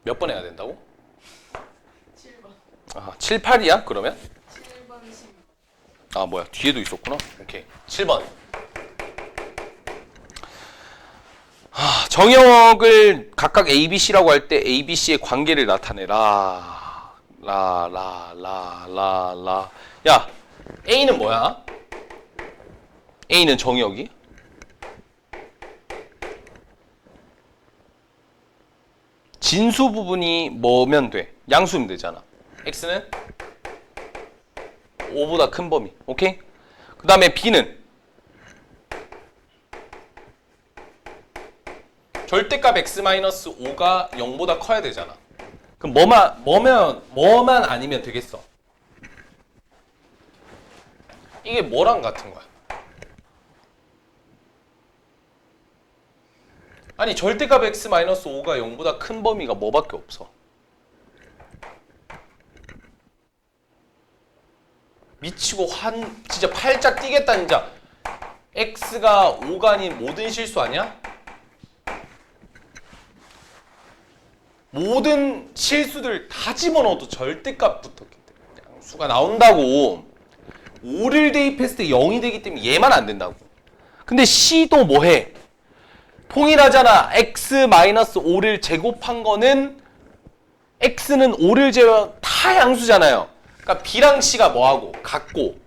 몇 번 해야 된다고? 7번. 7, 8이야 그러면? 7번, 10번. 뭐야 뒤에도 있었구나. 오케이 7번. 정역을 각각 A, B, C라고 할 때 A, B, C의 관계를 나타내라. 야, A는 뭐야? A는 정역이? 진수 부분이 뭐면 돼? 양수면 되잖아. X는 5보다 큰 범위. 오케이? 그 다음에 B는 절대값 x-5가 0보다 커야 되잖아. 그럼 뭐만 아니면 되겠어? 이게 뭐랑 같은 거야? 아니 절대값 x-5가 0보다 큰 범위가 뭐밖에 없어? 미치고 진짜 팔짝 뛰겠다 진짜. x가 5가 아닌 모든 실수 아니야? 모든 실수들 다 집어넣어도 절대값 붙었기 때문에 양수가 나온다고. 5를 대입했을 때 0이 되기 때문에 얘만 안 된다고. 근데 C도 뭐해? 통일하잖아. x-5를 제곱한 거는 x는 5를 제외한 다 양수잖아요. 그러니까 B랑 C가 뭐하고? 같고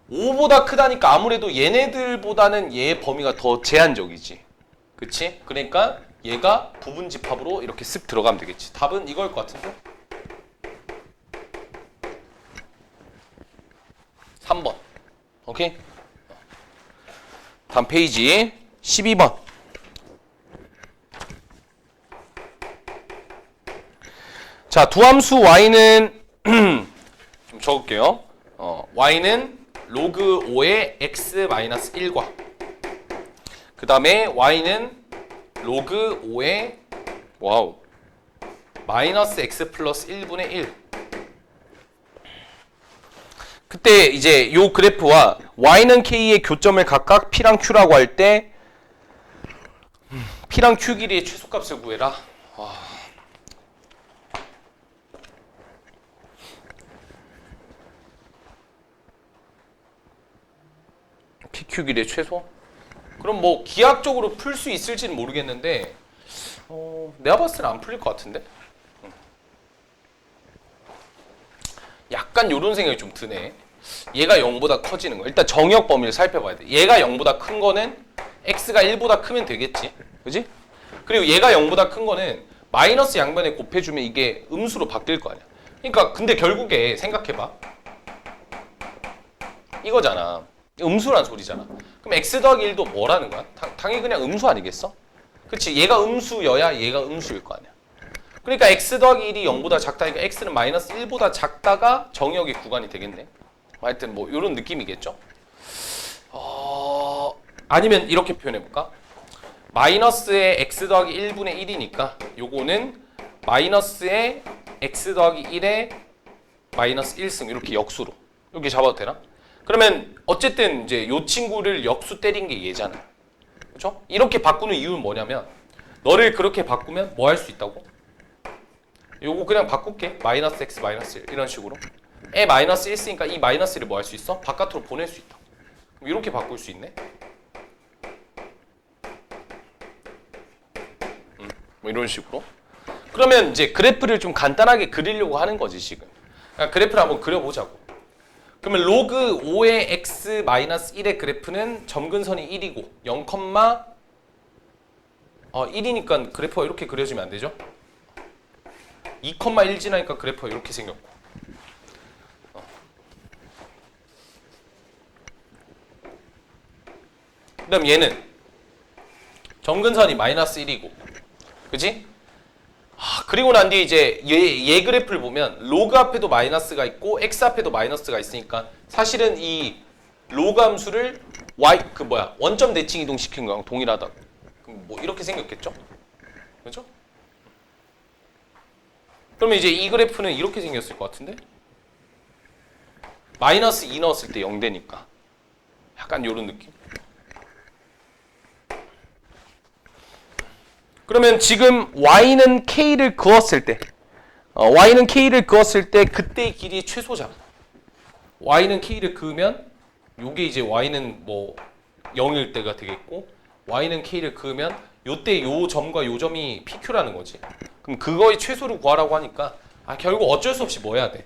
5보다 크다니까 아무래도 얘네들보다는 얘의 범위가 더 제한적이지. 그치? 그러니까 얘가 부분집합으로 이렇게 쓱 들어가면 되겠지. 답은 이거일 것 같은데? 3번. 오케이? 다음 페이지 12번. 자, 두함수 y는 좀 적을게요. y는 로그 5의 x-1과 그 다음에 y는 로그 5의 마이너스 x 플러스 1분의 1. 그때 이제 요 그래프와 y는 k의 교점을 각각 p랑 q라고 할 때 p랑 q 길이의 최소값을 구해라. PQ 길이의 최소? 그럼 뭐 기하학적으로 풀 수 있을지는 모르겠는데 내가 봤을 때는 안 풀릴 것 같은데? 약간 요런 생각이 좀 드네. 얘가 0보다 커지는 거. 일단 정역 범위를 살펴봐야 돼. 얘가 0보다 큰 거는 x가 1보다 크면 되겠지. 그지? 그리고 얘가 0보다 큰 거는 마이너스 양변에 곱해주면 이게 음수로 바뀔 거 아니야. 그러니까 근데 결국에 생각해봐. 이거잖아. 음수란 소리잖아. 그럼 x 더하기 1도 뭐라는 거야? 당연히 그냥 음수 아니겠어? 그치? 얘가 음수여야 얘가 음수일 거 아니야. 그러니까 x 더하기 1이 0보다 작다니까 x는 마이너스 1보다 작다가 정역의 구간이 되겠네. 하여튼 뭐 이런 느낌이겠죠? 아니면 이렇게 표현해볼까? 마이너스의 x 더하기 1분의 1이니까 요거는 마이너스의 x 더하기 1의 마이너스 1승 이렇게 역수로 이렇게 잡아도 되나? 그러면 어쨌든 이제 요 친구를 역수 때린 게 얘잖아. 그렇죠? 이렇게 바꾸는 이유는 뭐냐면 너를 그렇게 바꾸면 뭐 할 수 있다고? 요거 그냥 바꿀게. 마이너스 x 마이너스 1 이런 식으로. 에 마이너스 1 쓰니까 이 마이너스 1을 뭐 할 수 있어? 바깥으로 보낼 수 있다고. 이렇게 바꿀 수 있네. 뭐 이런 식으로. 그러면 이제 그래프를 좀 간단하게 그리려고 하는 거지 지금. 그러니까 그래프를 한번 그려보자고. 그러면 로그 5의 x 마이너스 1의 그래프는 점근선이 1이고 0, 1이니까 그래프가 이렇게 그려지면 안 되죠? 2,1 지나니까 그래프가 이렇게 생겼고. 그 다음 얘는 점근선이 마이너스 1이고 그치? 그리고 난 뒤에 이제 얘 그래프를 보면 로그 앞에도 마이너스가 있고 x 앞에도 마이너스가 있으니까 사실은 이 로그 함수를 원점 대칭 이동시킨 거랑 동일하다고. 그럼 뭐 이렇게 생겼겠죠? 그죠? 그러면 이제 이 그래프는 이렇게 생겼을 것 같은데? 마이너스 2 넣었을 때 0 되니까 약간 요런 느낌. 그러면 지금 y는 k를 그었을 때 y는 k를 그었을 때 그때의 길이의 최소잖아. y는 k를 그으면 요게 이제 y는 뭐 0일 때가 되겠고 y는 k를 그으면 요때 요 점과 요 점이 pq라는 거지. 그럼 그거의 최소를 구하라고 하니까 결국 어쩔 수 없이 뭐 해야 돼?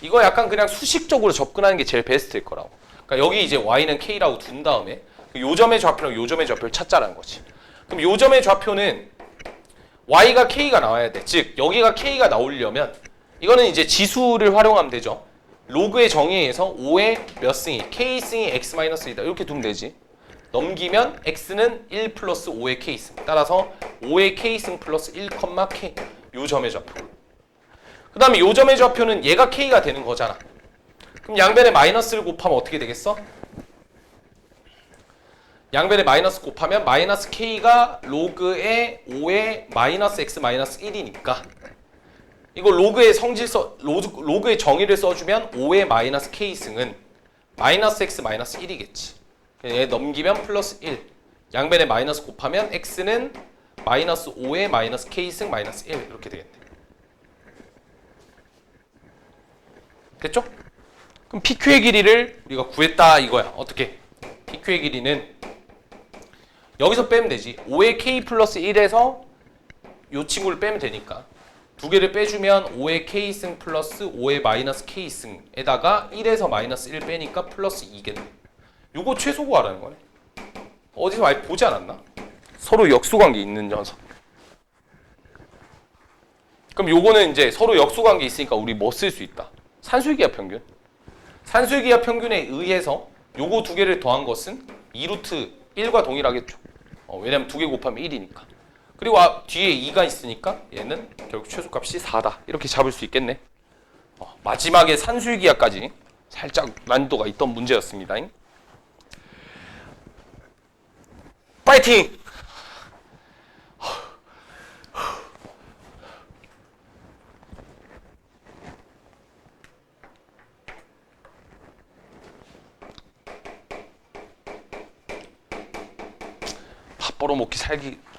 이거 약간 그냥 수식적으로 접근하는 게 제일 베스트일 거라고. 그러니까 여기 이제 y는 k라고 둔 다음에 요 점의 좌표랑 요 점의 좌표를 찾자라는 거지. 그럼 요 점의 좌표는 y가 k가 나와야 돼. 즉 여기가 k가 나오려면 이거는 이제 지수를 활용하면 되죠. 로그의 정의에 의해서 5의 몇 승이 k승이 x-1이다 이렇게 두면 되지. 넘기면 x는 1 플러스 5의 k승. 따라서 5의 k승 플러스 1, k 요 점의 좌표. 그 다음에 요 점의 좌표는 얘가 k가 되는 거잖아. 그럼 양변에 마이너스를 곱하면 어떻게 되겠어? 양변에 마이너스 곱하면 마이너스 k가 로그의 5의 마이너스 x 마이너스 1이니까 이거 로그의 로그의 정의를 써주면 5의 마이너스 k승은 마이너스 x 마이너스 1이겠지. 얘 넘기면 플러스 1. 양변에 마이너스 곱하면 x는 마이너스 5의 마이너스 k승 마이너스 1 이렇게 되겠네. 됐죠? 그럼 PQ의 길이를 우리가 구했다 이거야. 어떻게? PQ의 길이는 여기서 빼면 되지. 5의 k 플러스 1에서 요 친구를 빼면 되니까 두 개를 빼주면 5의 k승 플러스 5의 마이너스 k승에다가 1에서 마이너스 1 빼니까 플러스 2겠네. 요거 최소 구하라는 거네. 어디서 많이 보지 않았나? 서로 역수관계 있는 녀석. 그럼 요거는 이제 서로 역수관계 있으니까 우리 뭐 쓸 수 있다? 산술기하 평균. 산술기하 평균에 의해서 요거 두 개를 더한 것은 2루트 1과 동일하겠죠. 왜냐면 두 개 곱하면 1이니까. 그리고 뒤에 2가 있으니까 얘는 결국 최소값이 4다. 이렇게 잡을 수 있겠네. 마지막에 산술기하까지 살짝 난이도가 있던 문제였습니다. 파이팅!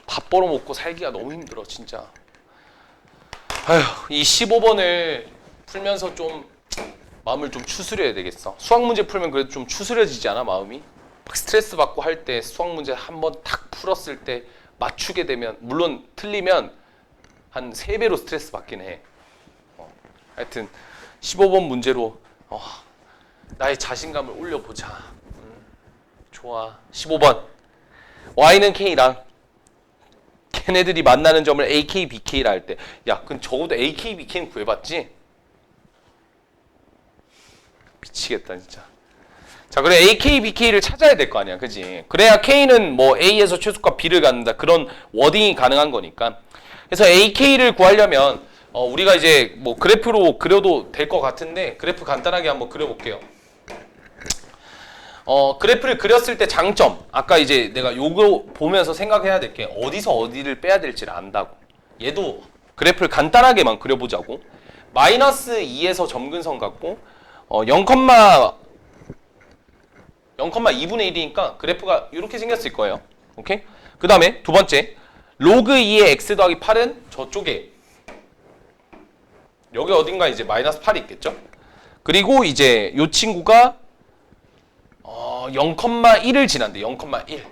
밥 벌어먹고 살기가 너무 힘들어 진짜. 이 15번을 풀면서 좀 마음을 좀 추스려야 되겠어. 수학 문제 풀면 그래도 좀 추스려지지 않아 마음이? 막 스트레스 받고 할 때 수학 문제 한번 탁 풀었을 때 맞추게 되면 물론 틀리면 한 3배로 스트레스 받긴 해. 하여튼 15번 문제로 나의 자신감을 올려보자. 좋아. 15번 y는 k랑 걔네들이 만나는 점을 AK, BK라 할 때 야, 그럼 적어도 AK, BK는 구해봤지? 미치겠다 진짜. 자, 그래 AK, BK를 찾아야 될 거 아니야, 그지? 그래야 K는 뭐 A에서 최소값 B를 갖는다 그런 워딩이 가능한 거니까. 그래서 AK를 구하려면 우리가 이제 뭐 그래프로 그려도 될 것 같은데 그래프 간단하게 한번 그려볼게요. 그래프를 그렸을 때 장점, 아까 이제 내가 요거 보면서 생각해야 될 게 어디서 어디를 빼야 될지를 안다고. 얘도 그래프를 간단하게만 그려보자고. 마이너스 2에서 점근선 갖고 0,2분의 1이니까 그래프가 이렇게 생겼을 거예요. 오케이? 그 다음에 두 번째, 로그 2의 x 더하기 8은 저쪽에 여기 어딘가 이제 마이너스 8이 있겠죠? 그리고 이제 요 친구가 0,1을 지난대. 0,1.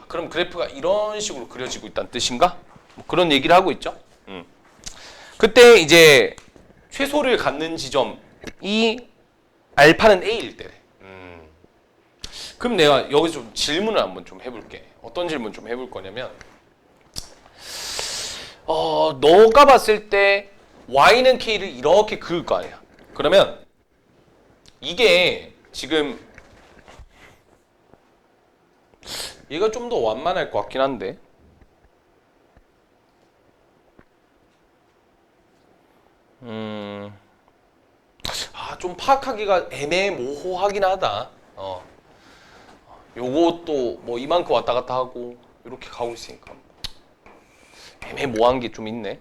그럼 그래프가 이런 식으로 그려지고 있다는 뜻인가? 뭐 그런 얘기를 하고 있죠. 그때 이제 최소를 갖는 지점이 알파는 A일 때래. 그럼 내가 여기서 좀 질문을 한번 좀 해볼게. 어떤 질문 좀 해볼 거냐면 너가 봤을 때 Y는 K를 이렇게 그을 거 아니야. 그러면 이게 지금 얘가 좀 더 완만할 것 같긴 한데 좀 파악하기가 애매모호하긴 하다. 요것도 뭐 이만큼 왔다 갔다 하고 이렇게 가고 있으니까 애매모호한 게 좀 있네.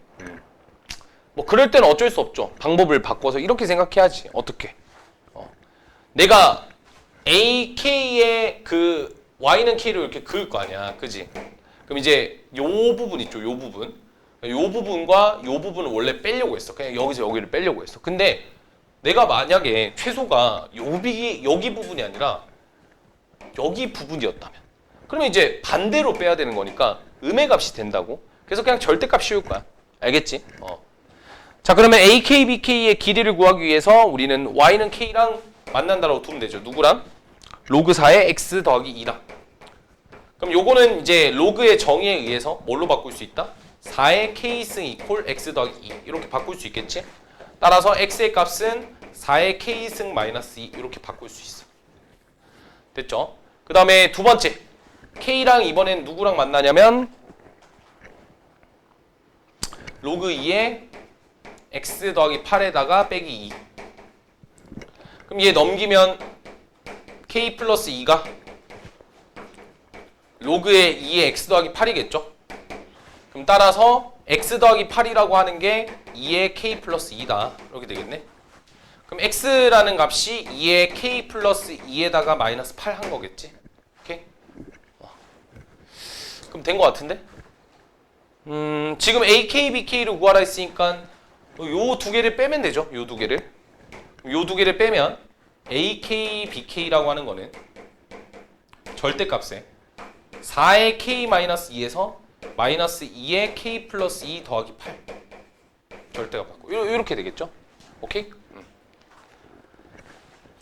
뭐 그럴 때는 어쩔 수 없죠. 방법을 바꿔서 이렇게 생각해야지. 어떻게? 내가 AK의 그 Y는 K를 이렇게 그을 거 아니야. 그지? 그럼 이제 요 부분 있죠, 요 부분. 요 부분과 요 부분을 원래 빼려고 했어. 그냥 여기서 여기를 빼려고 했어. 근데 내가 만약에 최소가 여기 부분이 아니라 여기 부분이었다면, 그러면 이제 반대로 빼야 되는 거니까 음의 값이 된다고. 그래서 그냥 절대값 씌울 거야. 알겠지? 자, 그러면 AK, BK의 길이를 구하기 위해서 우리는 Y는 K랑 만난다라고 두면 되죠. 누구랑? 로그 4의 X 더하기 2랑. 그럼 요거는 이제 로그의 정의에 의해서 뭘로 바꿀 수 있다? 4의 K승 이퀄 X 더하기 2 이렇게 바꿀 수 있겠지? 따라서 X의 값은 4의 K승 마이너스 2 이렇게 바꿀 수 있어. 됐죠? 그 다음에 두 번째, K랑 이번엔 누구랑 만나냐면 로그 2에 X 더하기 8에다가 빼기 2. 그럼 얘 넘기면 K 플러스 2가 로그의 2의 X 더하기 8이겠죠? 그럼 따라서 X 더하기 8이라고 하는 게 2의 K 플러스 2다. 이렇게 되겠네. 그럼 X라는 값이 2의 K 플러스 2에다가 마이너스 8 한 거겠지? 오케이? 그럼 된 거 같은데? 지금 AK, BK를 구하라 했으니까 요 두 개를 빼면 되죠. 요 두 개를. 요 두 개를 빼면 AK, BK라고 하는 거는 절대값에 4의 K-2에서 마이너스 2의 K 플러스 2 더하기 8 절대값 받고 이렇게 되겠죠? 오케이?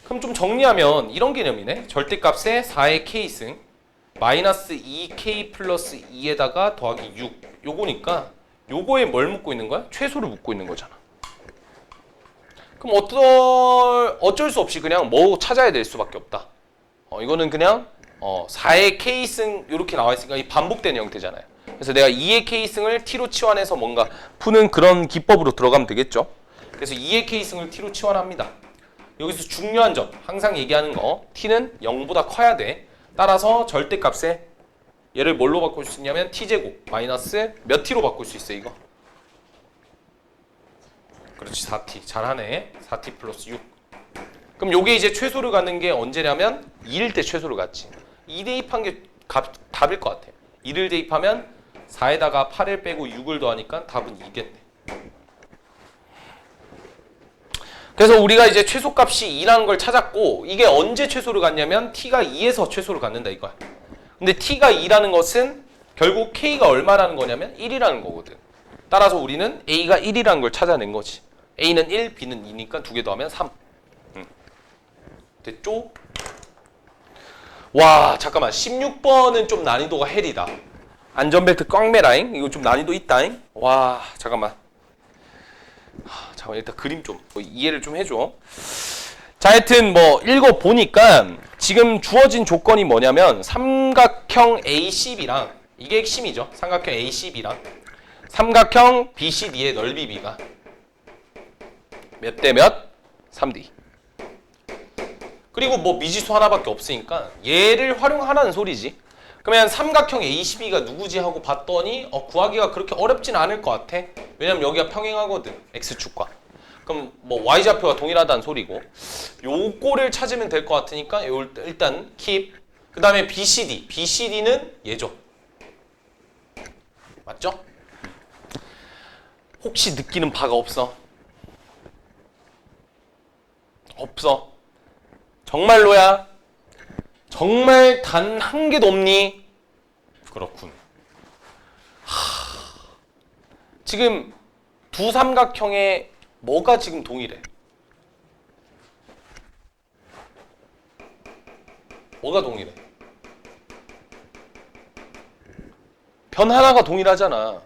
그럼 좀 정리하면 이런 개념이네. 절대값에 4의 K승 마이너스 2K 플러스 2에다가 더하기 6 요거니까 요거에 뭘 묻고 있는 거야? 최소를 묻고 있는 거잖아. 그럼 어쩔 수 없이 그냥 뭐 찾아야 될 수밖에 없다. 이거는 그냥 4의 K승 이렇게 나와 있으니까 이 반복되는 형태잖아요. 그래서 내가 2의 K승을 T로 치환해서 뭔가 푸는 그런 기법으로 들어가면 되겠죠. 그래서 2의 K승을 T로 치환합니다. 여기서 중요한 점, 항상 얘기하는 거, T는 0보다 커야 돼. 따라서 절대값에 얘를 뭘로 바꿀 수 있냐면 T제곱 마이너스 몇 T로 바꿀 수 있어 이거? 그렇지, 4T. 잘하네. 4T 플러스 6. 그럼 요게 이제 최소를 갖는 게 언제냐면 2일 때 최소를 갖지. 2 대입한 게 답일 것 같아. 2를 대입하면 4에다가 8을 빼고 6을 더하니까 답은 2겠네. 그래서 우리가 이제 최소값이 2라는 걸 찾았고, 이게 언제 최소를 갖냐면 T가 2에서 최소를 갖는다 이거야. 근데 T가 2라는 것은 결국 K가 얼마라는 거냐면 1이라는 거거든. 따라서 우리는 A가 1이라는 걸 찾아낸 거지. A는 1, B는 2니까 두 개 더하면 3. 됐죠? 와, 잠깐만. 16번은 좀 난이도가 헬이다. 안전벨트 꽝매라잉. 이거 좀 난이도 있다잉. 와, 잠깐만. 잠깐만, 일단 그림 좀 이해를 좀 해줘. 자, 하여튼 뭐 읽어보니까 지금 주어진 조건이 뭐냐면 삼각형 A10이랑, 이게 핵심이죠. 삼각형 A10이랑 삼각형 BCD의 넓이 B가 몇 대 몇? 3D. 그리고 뭐 미지수 하나밖에 없으니까 얘를 활용하라는 소리지. 그러면 삼각형 A12가 누구지 하고 봤더니 구하기가 그렇게 어렵진 않을 것 같아. 왜냐면 여기가 평행하거든. X축과. 그럼 뭐 Y좌표가 동일하다는 소리고, 요거를 찾으면 될 것 같으니까 일단 keep. 그 다음에 BCD. BCD는 얘죠. 맞죠? 혹시 느끼는 바가 없어? 없어. 정말로야? 정말 단 한 개도 없니? 그렇군. 지금 두 삼각형에 뭐가 지금 동일해? 뭐가 동일해? 변 하나가 동일하잖아.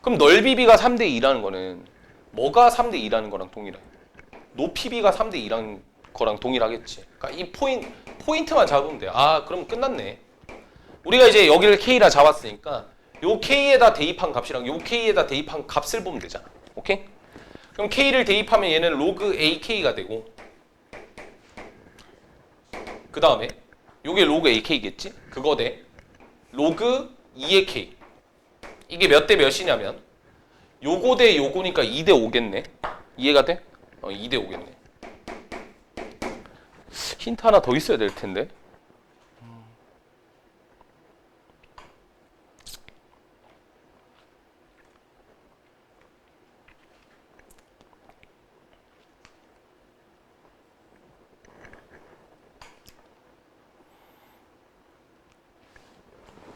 그럼 넓이 B가 3대 2라는 거는 뭐가 3대 2라는 거랑 동일해? 높이 B가 3대 2라는 거랑 동일하겠지. 그러니까 이 포인트만 잡으면 돼. 아, 그럼 끝났네. 우리가 이제 여기를 K라 잡았으니까 요 K에다 대입한 값이랑 요 K에다 대입한 값을 보면 되잖아. 오케이? 그럼 K를 대입하면 얘는 로그 AK가 되고, 그 다음에 요게 로그 AK겠지? 그거 대 로그 2의 K. 이게 몇 대 몇이냐면 요거 대 요거니까 2대 5겠네. 이해가 돼? 2대 5겠네. 힌트 하나 더 있어야 될 텐데.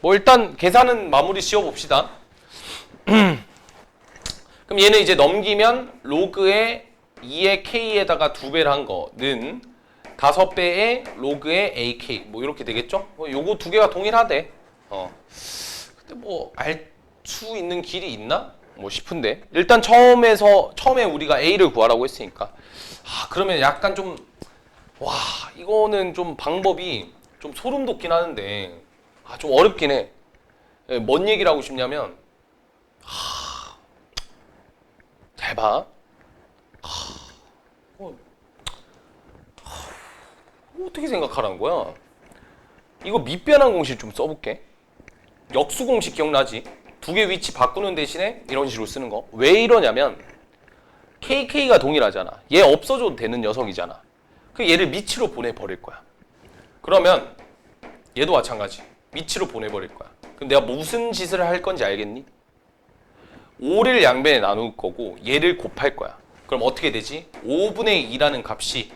뭐 일단 계산은 마무리 지어봅시다. 그럼 얘는 이제 넘기면 로그의 2의 k에다가 2배를 한 거는 5배의 로그의 ak 뭐 이렇게 되겠죠? 요거 두 개가 동일하대. 근데 뭐 알 수 있는 길이 있나? 뭐 싶은데 일단 처음에 우리가 a를 구하라고 했으니까 그러면 약간 좀 이거는 좀 방법이 좀 소름 돋긴 하는데 좀 어렵긴 해. 뭔 얘기를 하고 싶냐면 잘 봐. 어떻게 생각하라는 거야? 이거 밑변환 공식 좀 써볼게. 역수 공식 기억나지? 두 개 위치 바꾸는 대신에 이런 식으로 쓰는 거. 왜 이러냐면 KK가 동일하잖아. 얘 없어져도 되는 녀석이잖아. 그 얘를 밑으로 보내버릴 거야. 그러면 얘도 마찬가지. 밑으로 보내버릴 거야. 그럼 내가 무슨 짓을 할 건지 알겠니? 5를 양변에 나눌 거고 얘를 곱할 거야. 그럼 어떻게 되지? 5분의 2라는 값이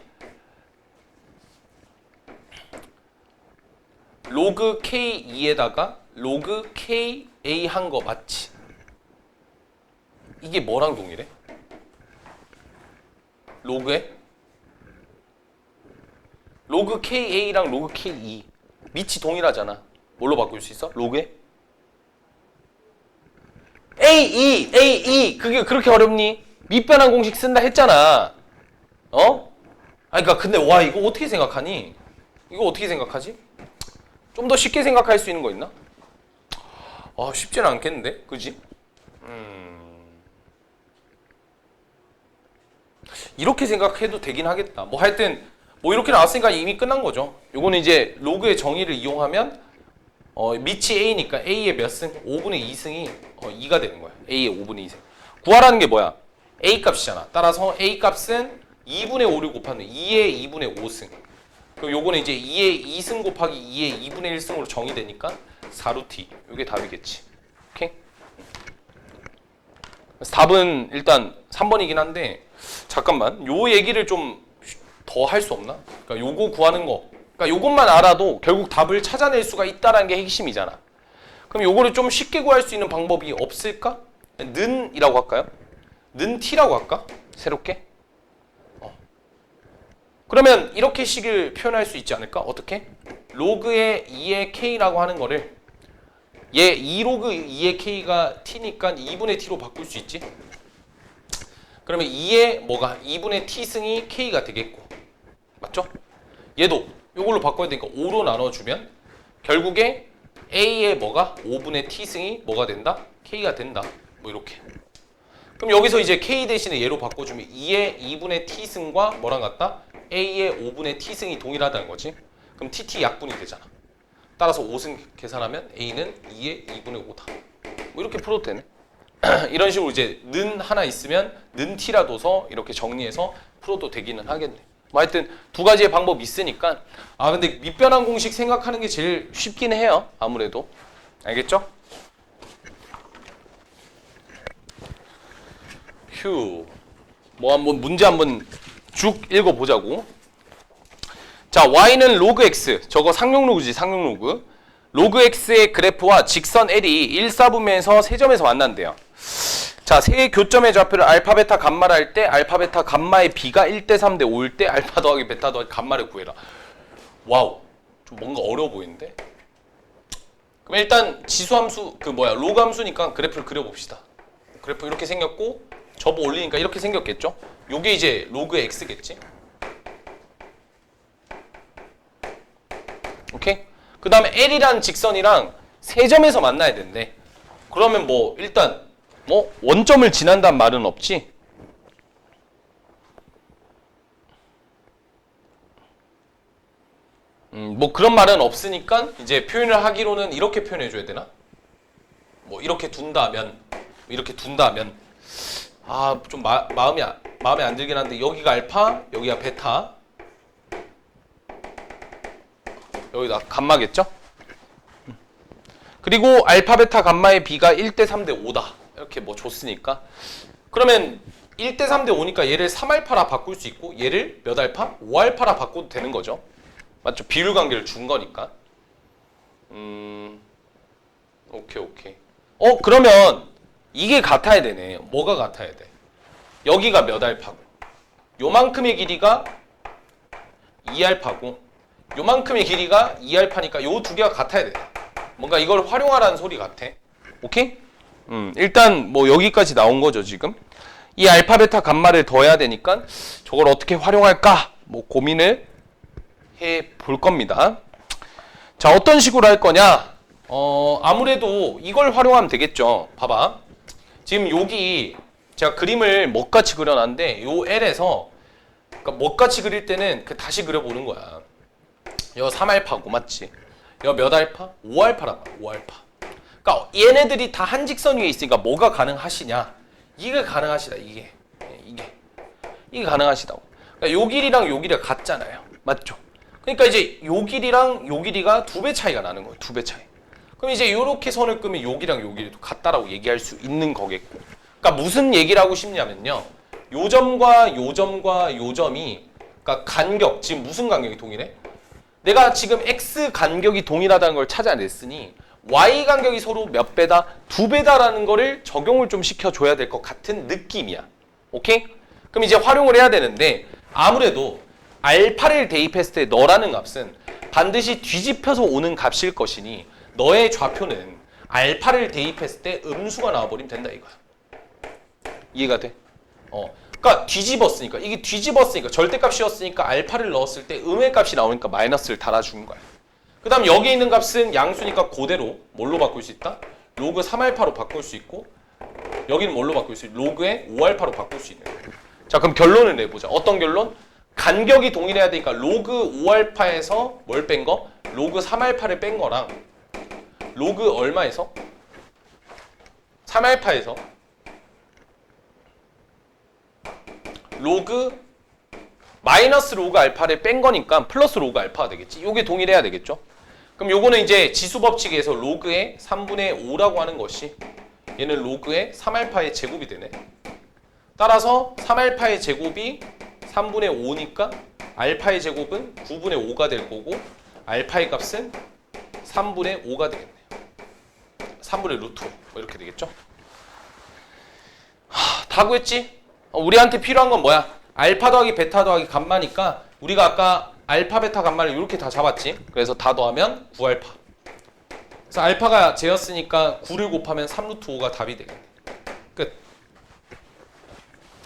로그 K2에다가 로그 KA 한 거 맞지? 이게 뭐랑 동일해? 로그에? 로그 KA랑 로그 K2 밑이 동일하잖아. 뭘로 바꿀 수 있어? 로그에? AE 그게 그렇게 어렵니? 밑변환 공식 쓴다 했잖아. 그러니까 근데 이거 어떻게 생각하니? 이거 어떻게 생각하지? 좀 더 쉽게 생각할 수 있는 거 있나? 쉽지는 않겠는데, 그지? 이렇게 생각해도 되긴 하겠다. 뭐 하여튼 뭐 이렇게 나왔으니까 이미 끝난 거죠. 요거는 이제 로그의 정의를 이용하면 밑이 A니까 A의 몇 승? 5분의 2승이 2가 되는 거야. A의 5분의 2승. 구하라는 게 뭐야? A 값이잖아. 따라서 A 값은 2분의 5를 곱하면 2의 2분의 5승. 그럼 요거는 이제 2의 2승 곱하기 2의 2분의 1승으로 정의되니까 4루트 2. 요게 답이겠지. 오케이? 그래서 답은 일단 3번이긴 한데 잠깐만. 요 얘기를 좀 더 할 수 없나? 그러니까 요거 구하는 거. 그러니까 요것만 알아도 결국 답을 찾아낼 수가 있다라는 게 핵심이잖아. 그럼 요거를 좀 쉽게 구할 수 있는 방법이 없을까? 는이라고 할까요? 는 t라고 할까? 새롭게? 그러면 이렇게 식을 표현할 수 있지 않을까? 어떻게? 로그의 2의 k라고 하는 거를 얘 2로그 2의 k가 t니까 2분의 t로 바꿀 수 있지? 그러면 2의 뭐가? 2분의 t승이 k가 되겠고 맞죠? 얘도 이걸로 바꿔야 되니까 5로 나눠주면 결국에 a의 뭐가? 5분의 t승이 뭐가 된다? k가 된다. 뭐 이렇게. 그럼 여기서 이제 k 대신에 얘로 바꿔주면 2의 2분의 t승과 뭐랑 같다? a의 5분의 t승이 동일하다는 거지. 그럼 tt 약분이 되잖아. 따라서 5승 계산하면 a는 2의 2분의 5다. 뭐 이렇게 풀어도 되네. 이런 식으로 이제 는 하나 있으면 는 t라 둬서 이렇게 정리해서 풀어도 되기는 하겠네. 뭐 하여튼 두 가지의 방법이 있으니까 근데 밑변환 공식 생각하는 게 제일 쉽긴 해요. 아무래도. 알겠죠? 뭐 한번 문제 한번 쭉 읽어보자고. 자, y는 로그 x. 저거 상용 로그지, 상용 로그. 로그 x의 그래프와 직선 L이 1, 4분면에서 세 점에서 만난대요. 자, 세 교점의 좌표를 알파, 베타, 감마를 할 때 알파, 베타, 감마의 b가 1대 3대 5일 때 알파 더하기 베타 더하기 감마를 구해라. 와우. 좀 뭔가 어려워 보이는데? 그럼 일단 지수함수, 로그 함수니까 그래프를 그려봅시다. 그래프 이렇게 생겼고 접어 올리니까 이렇게 생겼겠죠? 요게 이제 로그 x겠지? 오케이? 그 다음에 L이라는 직선이랑 세 점에서 만나야 된대. 그러면 뭐 일단 원점을 지난다는 말은 없지? 뭐 그런 말은 없으니까 이제 표현을 하기로는 이렇게 표현해 줘야 되나? 뭐 이렇게 둔다면 좀 마음에 안 들긴 한데 여기가 알파, 여기가 베타, 여기다 감마겠죠? 그리고 알파, 베타, 감마의 b가 1대 3대 5다. 이렇게 뭐 줬으니까. 그러면 1대 3대 5니까 얘를 3알파라 바꿀 수 있고 얘를 몇 알파? 5알파라 바꿔도 되는 거죠. 맞죠? 비율 관계를 준 거니까. 오케이. 그러면 이게 같아야 되네. 뭐가 같아야 돼? 여기가 몇 알파고 요만큼의 길이가 2알파고 요만큼의 길이가 2알파니까 요 두 개가 같아야 돼. 뭔가 이걸 활용하라는 소리 같아. 오케이? 일단 뭐 여기까지 나온 거죠 지금. 이 알파 베타 감마를 더해야 되니까 저걸 어떻게 활용할까 뭐 고민을 해 볼 겁니다. 자, 어떤 식으로 할 거냐? 아무래도 이걸 활용하면 되겠죠. 봐봐. 지금 여기 제가 그림을 먹같이 그려놨는데 요 L에서 그러니까 먹같이 그릴 때는 다시 그려보는 거야. 여 3알파고 맞지? 여 몇 알파? 5알파란 말이야. 5알파. 그러니까 얘네들이 다 한 직선 위에 있으니까 뭐가 가능하시냐? 이게 가능하시다. 이게 가능하시다고. 그러니까 요 길이랑 요 길이가 같잖아요. 맞죠? 그러니까 이제 요 길이랑 요 길이가 2배 차이가 나는 거예요. 2배 차이. 그럼 이제 요렇게 선을 끄면 요 길이랑 요 길이도 같다라고 얘기할 수 있는 거겠고. 그러니까 무슨 얘기를 하고 싶냐면요. 요 점과 요 점과 요 점이 그러니까 간격, 지금 무슨 간격이 동일해? 내가 지금 x 간격이 동일하다는 걸 찾아냈으니 y 간격이 서로 몇 배다? 2배다라는 거를 적용을 좀 시켜줘야 될 것 같은 느낌이야. 오케이? 그럼 이제 활용을 해야 되는데 아무래도 알파를 대입했을 때 너라는 값은 반드시 뒤집혀서 오는 값일 것이니 너의 좌표는 알파를 대입했을 때 음수가 나와버리면 된다 이거야. 이해가 돼? 그러니까 뒤집었으니까 이게 뒤집었으니까 절대값이었으니까 알파를 넣었을 때 음의 값이 나오니까 마이너스를 달아주는 거야. 그 다음 여기 있는 값은 양수니까 그대로 뭘로 바꿀 수 있다? 로그 3알파로 바꿀 수 있고 여기는 뭘로 바꿀 수 있고 로그의 5알파로 바꿀 수 있는 거야. 자, 그럼 결론을 내보자. 어떤 결론? 간격이 동일해야 되니까 로그 5알파에서 뭘 뺀 거? 로그 3알파를 뺀 거랑 로그 얼마에서? 3알파에서 로그 마이너스 로그 알파를 뺀 거니까 플러스 로그 알파가 되겠지. 요게 동일해야 되겠죠. 그럼 요거는 이제 지수법칙에서 로그의 3분의 5라고 하는 것이 얘는 로그의 3알파의 제곱이 되네. 따라서 3알파의 제곱이 3분의 5니까 알파의 제곱은 9분의 5가 될 거고 알파의 값은 3분의 5가 되겠네요. 3분의 루트 5 뭐 이렇게 되겠죠. 다 구했지? 우리한테 필요한 건 뭐야? 알파 더하기 베타 더하기 감마니까 우리가 아까 알파 베타 감마를 이렇게 다 잡았지. 그래서 다 더하면 9알파. 그래서 알파가 제였으니까 9를 곱하면 3루트 5가 답이 되겠네. 끝.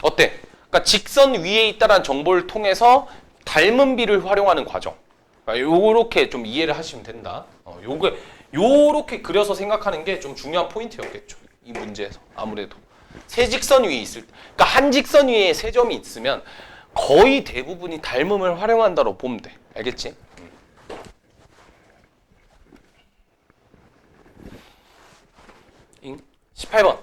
어때? 그러니까 직선 위에 있다는 정보를 통해서 닮은 비를 활용하는 과정. 그러니까 요렇게 좀 이해를 하시면 된다. 요렇게 그려서 생각하는 게 좀 중요한 포인트였겠죠. 이 문제에서 아무래도. 세 직선 위에 있을 때, 그러니까 한 직선 위에 세 점이 있으면 거의 대부분이 닮음을 활용한다고 보면 돼. 알겠지? 18번.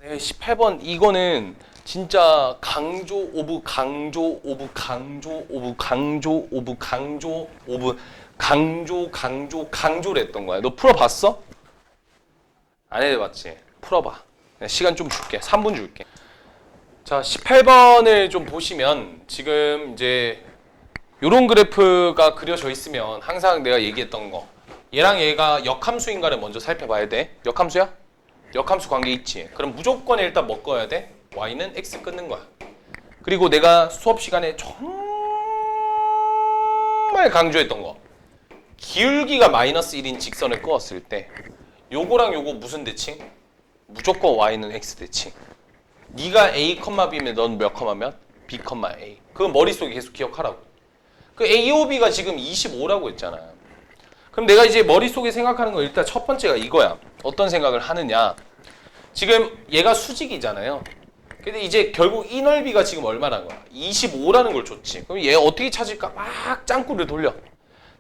18번 이거는 진짜 강조 오브 강조 오브 강조 오브 강조 오브 강조 오브 강조를 했던 거야. 너 풀어봤어? 안 해봤지? 풀어봐. 시간 좀 줄게. 3분 줄게. 자, 18번을 좀 보시면 지금 이제 요런 그래프가 그려져 있으면 항상 내가 얘기했던 거 얘랑 얘가 역함수인가를 먼저 살펴봐야 돼. 역함수야? 역함수 관계 있지. 그럼 무조건 일단 먹어야 돼. y는 x 끊는 거야. 그리고 내가 수업 시간에 정말 강조했던 거 기울기가 마이너스 1인 직선을 그었을 때 요거랑 요거 무슨 대칭? 무조건 y는 x 대칭. 네가 a, b면 넌 몇, 몇? b, a. 그거 머릿속에 계속 기억하라고. 그 AOB가 지금 25라고 했잖아. 그럼 내가 이제 머릿속에 생각하는 거 일단 첫 번째가 이거야. 어떤 생각을 하느냐. 지금 얘가 수직이잖아요. 근데 이제 결국 이 넓이가 지금 얼마나 거야? 25라는 걸 줬지. 그럼 얘 어떻게 찾을까? 막 짱구를 돌려.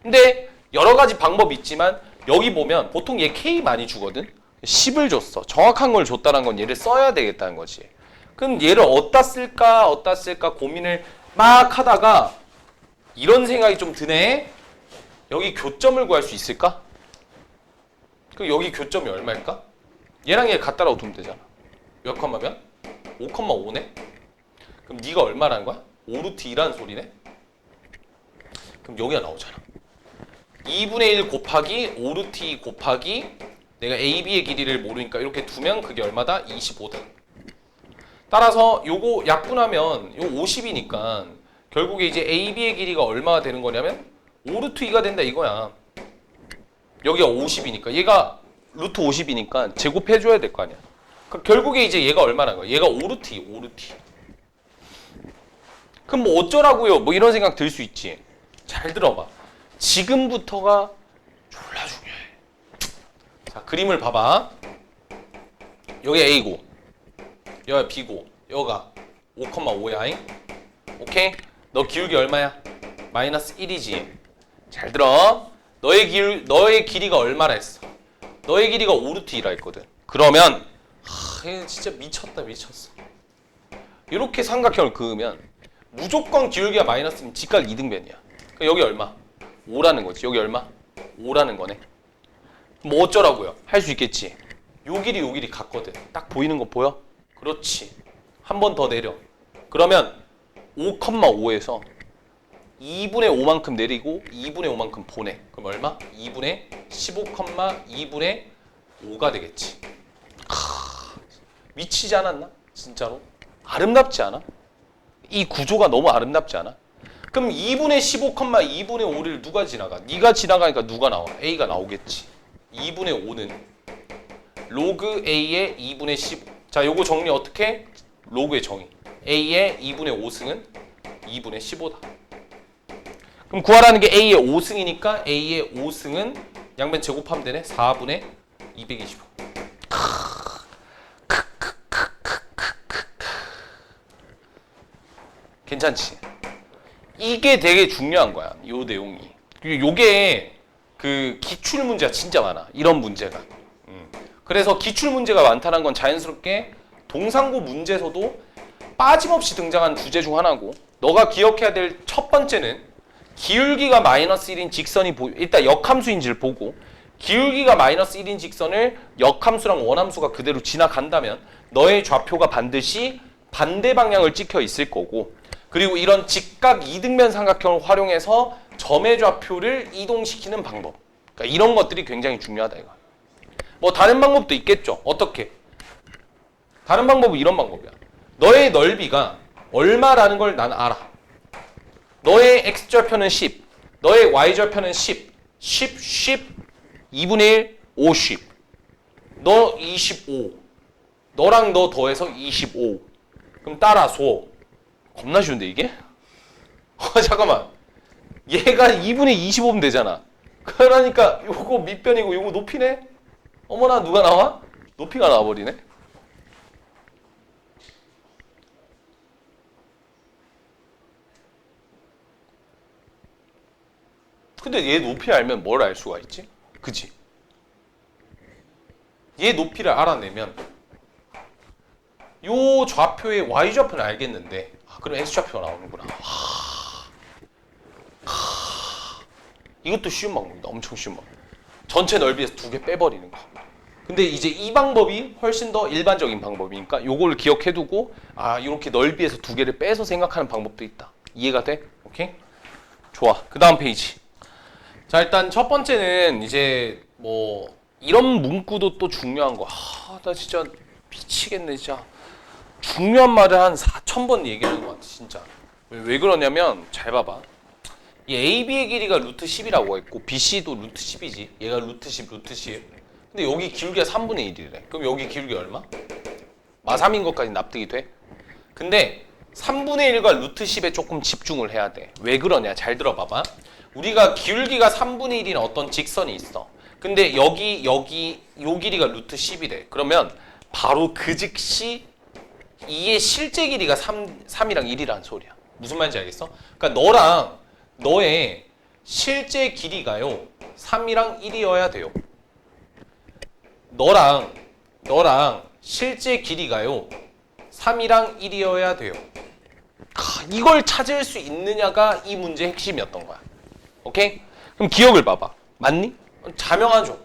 근데 여러 가지 방법이 있지만 여기 보면 보통 얘 K 많이 주거든. 10을 줬어. 정확한 걸 줬다는 건 얘를 써야 되겠다는 거지. 그럼 얘를 어디다 쓸까 고민을 막 하다가 이런 생각이 좀 드네. 여기 교점을 구할 수 있을까? 그 여기 교점이 얼마일까? 얘랑 얘 같다라고 두면 되잖아. 몇 컴마면? 5,5네? 그럼 네가 얼마라는 거야? 5루트 2라는 소리네? 그럼 여기가 나오잖아. 2분의 1 곱하기 5루트 2 곱하기 내가 AB의 길이를 모르니까 이렇게 두면 그게 얼마다? 25다. 따라서 요거 약분하면 요 50이니까 결국에 이제 AB의 길이가 얼마가 되는 거냐면 5루트 2가 된다 이거야. 여기가 50이니까 얘가 루트 50이니까 제곱해줘야 될 거 아니야. 그러니까 결국에 이제 얘가 얼마나 거야? 얘가 5루트 2, 5루트 2. 그럼 뭐 어쩌라고요? 뭐 이런 생각 들 수 있지. 잘 들어봐. 지금부터가 졸라 중요해. 자, 그림을 봐봐. 여기 A고, 여기 B고, 여기가 5,5야. 오케이? 너 기울기 얼마야? 마이너스 1이지. 잘 들어. 너의 길이가 얼마나 했어? 너의 길이가 5루트 2라 했거든. 그러면 얘 진짜 미쳤다 미쳤어. 이렇게 삼각형을 그으면 무조건 기울기가 마이너스면 직각 이등변이야. 그러니까 여기 얼마? 5라는 거지. 여기 얼마? 5라는 거네. 뭐 어쩌라고요? 할 수 있겠지. 요 길이 같거든. 딱 보이는 거 보여? 그렇지. 한 번 더 내려. 그러면 5,5에서 2분의 5만큼 내리고 2분의 5만큼 보내. 그럼 얼마? 2분의 15,2분의 5가 되겠지. 미치지 않았나? 진짜로? 아름답지 않아? 이 구조가 너무 아름답지 않아? 그럼 2분의 15,2분의 5를 누가 지나가? 네가 지나가니까 누가 나와? A가 나오겠지. 2분의 5는 로그 A의 2분의 15. 자, 요거 정리 어떻게? 로그의 정의. A의 2분의 5승은 2분의 15다. 그럼 구하라는 게 A의 5승이니까 A의 5승은 양변 제곱하면 되네. 4분의 225. 괜찮지? 이게 되게 중요한 거야. 요 내용이. 요게 그 기출 문제가 진짜 많아. 이런 문제가. 그래서 기출 문제가 많다는 건 자연스럽게 동상고 문제에서도 빠짐없이 등장한 주제 중 하나고, 너가 기억해야 될 첫 번째는 기울기가 마이너스 1인 직선이 일단 역함수인지를 보고, 기울기가 마이너스 1인 직선을 역함수랑 원함수가 그대로 지나간다면 너의 좌표가 반드시 반대 방향을 찍혀 있을 거고, 그리고 이런 직각 이등변 삼각형을 활용해서 점의 좌표를 이동시키는 방법. 그러니까 이런 것들이 굉장히 중요하다 이거. 뭐 다른 방법도 있겠죠. 어떻게? 다른 방법은 이런 방법이야. 너의 넓이가 얼마라는 걸 난 알아. 너의 x좌표는 10, 너의 y좌표는 10, 2분의 1, 50, 너 25, 너랑 너 더해서 25. 그럼 따라서 겁나 쉬운데 이게? 잠깐만. 얘가 2분의 25면 되잖아. 그러니까 요거 밑변이고 요거 높이네? 어머나 누가 나와? 높이가 나와버리네? 근데 얘 높이 알면 뭘 알 수가 있지? 그치? 얘 높이를 알아내면 요 좌표의 y좌표는 알겠는데, 그럼 x좌표가 나오는구나. 이것도 쉬운 방법이다. 엄청 쉬운 방법. 전체 넓이에서 2개 빼버리는 거. 근데 이제 이 방법이 훨씬 더 일반적인 방법이니까 요걸 기억해두고, 이렇게 넓이에서 2개를 빼서 생각하는 방법도 있다. 이해가 돼? 오케이? 좋아. 그 다음 페이지. 자, 일단 첫 번째는 이제 뭐 이런 문구도 또 중요한 거. 나 진짜 미치겠네 진짜. 중요한 말을 한 4,000번 얘기하는 것 같아 진짜. 왜 그러냐면 잘 봐봐. 이 AB의 길이가 루트 10이라고 했고 BC도 루트 10이지. 얘가 루트 10, 루트 10. 근데 여기 기울기가 3분의 1이래. 그럼 여기 기울기 얼마? 마3인 것까지 납득이 돼? 근데 3분의 1과 루트 10에 조금 집중을 해야 돼. 왜 그러냐? 잘 들어봐봐. 우리가 기울기가 3분의 1인 어떤 직선이 있어. 근데 여기 요 길이가 루트 10이래. 그러면 바로 그 즉시 이의 실제 길이가 3이랑 1이라는 소리야. 무슨 말인지 알겠어? 그러니까 너의 실제 길이가요 3이랑 1이어야 돼요. 너랑 실제 길이가요 3이랑 1이어야 돼요. 이걸 찾을 수 있느냐가 이 문제의 핵심이었던 거야. 오케이? 그럼 기억을 봐봐. 맞니? 자명하죠.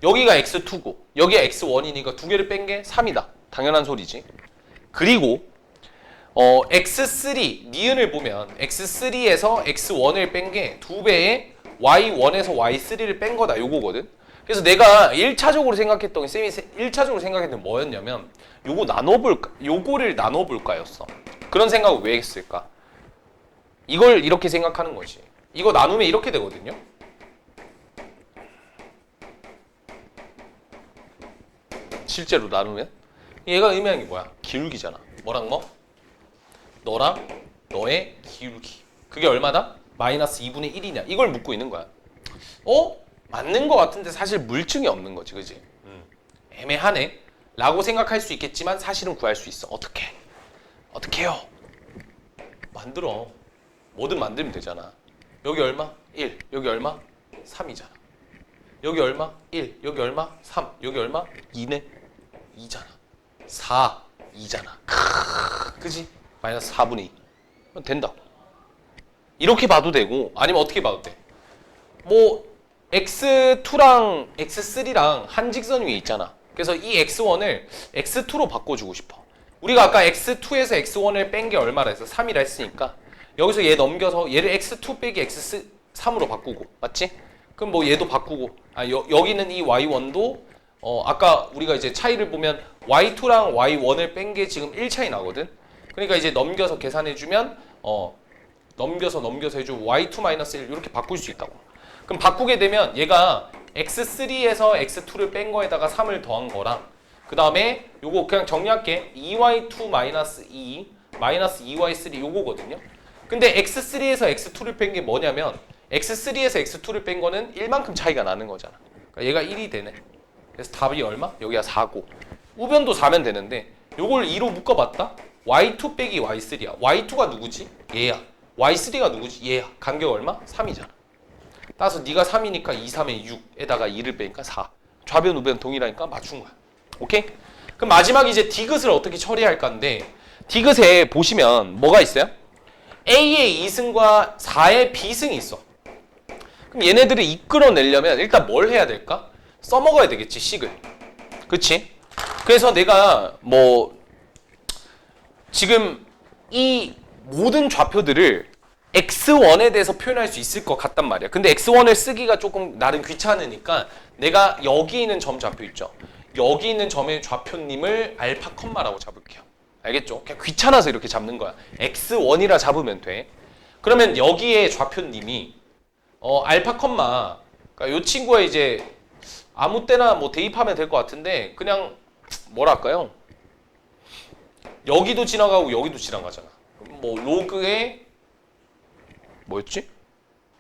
여기가 x2고 여기가 x1이니까 2개를 뺀 게 3이다. 당연한 소리지. 그리고 x3 니은을 보면 x3에서 x1을 뺀 게 2배의 y1에서 y3를 뺀 거다 요거거든. 그래서 내가 1차적으로 생각했던 쌤이 1차적으로 생각했던 뭐였냐면 요거를 나눠볼까였어. 그런 생각을 왜 했을까? 이걸 이렇게 생각하는 거지. 이거 나누면 이렇게 되거든요. 실제로 나누면 얘가 의미하는 게 뭐야? 기울기잖아. 뭐랑 뭐? 너랑 너의 기울기. 그게 얼마다? 마이너스 2분의 1이냐. 이걸 묻고 있는 거야. 맞는 거 같은데 사실 물증이 없는 거지. 그지? 애매하네 라고 생각할 수 있겠지만 사실은 구할 수 있어. 어떻게 해요? 만들어. 뭐든 만들면 되잖아. 여기 얼마? 1. 여기 얼마? 3이잖아. 여기 얼마? 1. 여기 얼마? 3. 여기 얼마? 2네? 2잖아. 4. 2잖아. 그지? 마이너스 4분의 2. 그럼 된다. 이렇게 봐도 되고 아니면 어떻게 봐도 돼? 뭐 x2랑 x3랑 한 직선 위에 있잖아. 그래서 이 x1을 x2로 바꿔주고 싶어. 우리가 아까 x2에서 x1을 뺀 게 얼마라 했어? 3이라 했으니까 여기서 얘 넘겨서 얘를 x2 빼기 x3으로 바꾸고 맞지? 그럼 뭐 얘도 바꾸고 여기는 이 y1도 아까 우리가 이제 차이를 보면 y2랑 y1을 뺀 게 지금 1 차이 나거든. 그러니까 이제 넘겨서 계산해주면 넘겨서 해주고 y2-1 이렇게 바꿀 수 있다고. 그럼 바꾸게 되면 얘가 x3에서 x2를 뺀 거에다가 3을 더한 거랑 그 다음에 요거 그냥 정리할게. 2y2-2 마이너스 2y3 요거거든요. 근데 x3에서 x2를 뺀 게 뭐냐면 x3에서 x2를 뺀 거는 1만큼 차이가 나는 거잖아. 그러니까 얘가 1이 되네. 그래서 답이 얼마? 여기가 4고 우변도 4면 되는데 요걸 2로 묶어봤다? y2 빼기 y3야. y2가 누구지? 얘야. y3가 누구지? 얘야. 간격 얼마? 3이잖아. 따라서 네가 3이니까 2, 3에 6에다가 2를 빼니까 4. 좌변 우변 동일하니까 맞춘 거야. 오케이? 그럼 마지막 이제 디귿을 어떻게 처리할까인데 디귿에 보시면 뭐가 있어요? A의 2승과 4의 B승이 있어. 그럼 얘네들을 이끌어내려면 일단 뭘 해야 될까? 써먹어야 되겠지, 식을. 그치? 그래서 내가 뭐 지금 이 모든 좌표들을 x1에 대해서 표현할 수 있을 것 같단 말이야. 근데 x1을 쓰기가 조금 나름 귀찮으니까 내가 여기 있는 점 좌표 있죠? 여기 있는 점의 좌표님을 알파 컴마라고 잡을게요. 알겠죠? 그냥 귀찮아서 이렇게 잡는 거야. x1이라 잡으면 돼. 그러면 여기에 좌표님이 알파 컴마 그러니까 이 친구가 이제 아무 때나 뭐 대입하면 될 것 같은데 그냥 뭐랄까요? 여기도 지나가고 여기도 지나가잖아. 뭐 로그의 뭐였지?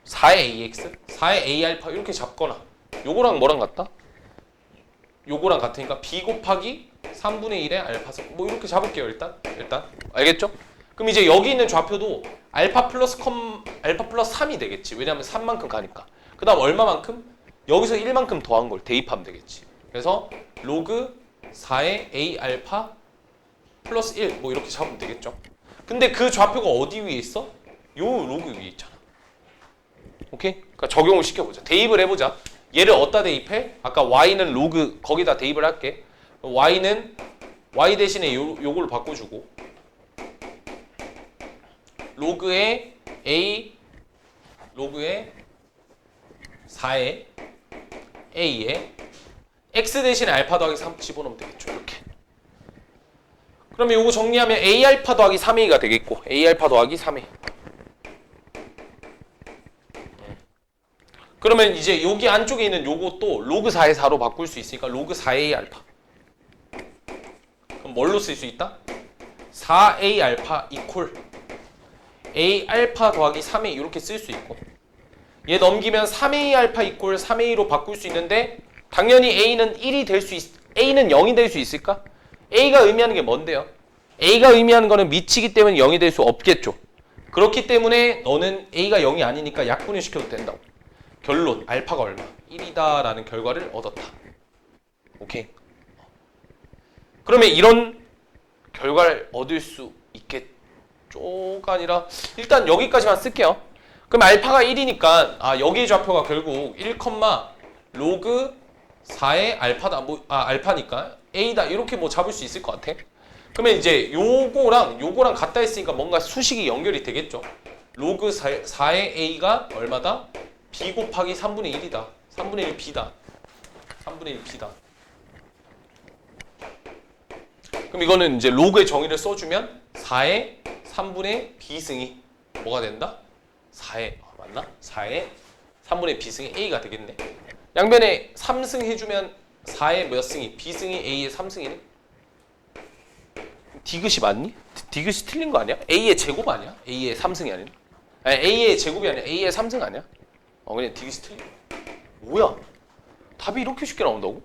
4의 ax, 4의 a 알파 이렇게 잡거나 요거랑 뭐랑 같다? 요거랑 같으니까 b 곱하기 3분의 1의 알파 뭐 이렇게 잡을게요. 일단 알겠죠? 그럼 이제 여기 있는 좌표도 알파 플러스 3이 되겠지. 왜냐면 3만큼 가니까. 그 다음 얼마만큼? 여기서 1만큼 더한 걸 대입하면 되겠지. 그래서 로그 4의 a 알파 플러스 1 뭐 이렇게 잡으면 되겠죠. 근데 그 좌표가 어디 위에 있어? 요 로그 위에 있잖아. 오케이? 그러니까 적용을 시켜보자. 대입을 해보자. 얘를 어디다 대입해? 아까 y는 로그 거기다 대입을 할게. y는 y 대신에 요걸 바꿔주고 로그의 a 로그의 4의 a에 x 대신에 알파 더하기 3 집어넣으면 되겠죠. 이렇게. 그러면 요거 정리하면 a 알파 더하기 3a가 되겠고 a 알파 더하기 3a. 그러면 이제 여기 안쪽에 있는 요것도 로그 4의 4로 바꿀 수 있으니까 로그 4a 알파. 그럼 뭘로 쓸 수 있다? 4a 알파 이퀄 a 알파 더하기 3a 이렇게 쓸 수 있고 얘 넘기면 3a 알파 이퀄 3a로 바꿀 수 있는데 당연히 a는 1이 될 수 a는 0이 될 수 있을까? a가 의미하는 게 뭔데요? a가 의미하는 거는 미치기 때문에 0이 될 수 없겠죠. 그렇기 때문에 너는 a가 0이 아니니까 약분을 시켜도 된다고. 결론 알파가 얼마? 1이다 라는 결과를 얻었다. 오케이? 그러면 이런 결과를 얻을 수 있겠죠가 아니라 일단 여기까지만 쓸게요. 그럼 알파가 1이니까 여기의 좌표가 결국 1, 로그 4의 알파다. 알파니까 a다. 이렇게 뭐 잡을 수 있을 것 같아. 그러면 이제 요거랑 같다 했으니까 뭔가 수식이 연결이 되겠죠. 로그 4의 a가 얼마다? b 곱하기 3분의 1이다. 3분의 1 b다. 3분의 1 b다. 그럼 이거는 이제 로그의 정의를 써주면 4의 3분의 b승이 뭐가 된다? 4의 맞나? 4의 3분의 b승이 a가 되겠네. 양변에 3승 해주면 4의 몇 승이? b승이 a의 3승이네. 디귿이 맞니? 디귿이 틀린 거 아니야? a의 제곱 아니야? a의 3승이 아니라? 아니 a의 제곱이 아니라 a의 3승 아니야? 그냥 디귿이 틀린. 뭐야? 답이 이렇게 쉽게 나온다고?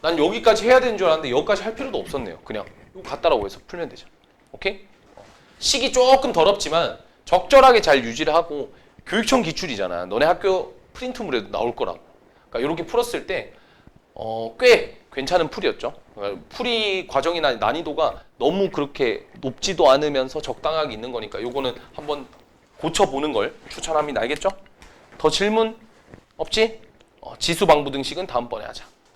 난 여기까지 해야 되는 줄 알았는데 여기까지 할 필요도 없었네요. 그냥 이거 같다라고 해서 풀면 되죠. 오케이? 식이 조금 더럽지만 적절하게 잘 유지를 하고 교육청 기출이잖아. 너네 학교 프린트물에도 나올 거라고. 그러니까 이렇게 풀었을 때 꽤 괜찮은 풀이었죠. 그러니까 풀이 과정이나 난이도가 너무 그렇게 높지도 않으면서 적당하게 있는 거니까 요거는 한번 고쳐보는 걸 추천합니다. 알겠죠? 더 질문 없지? 지수방부등식은 다음번에 하자.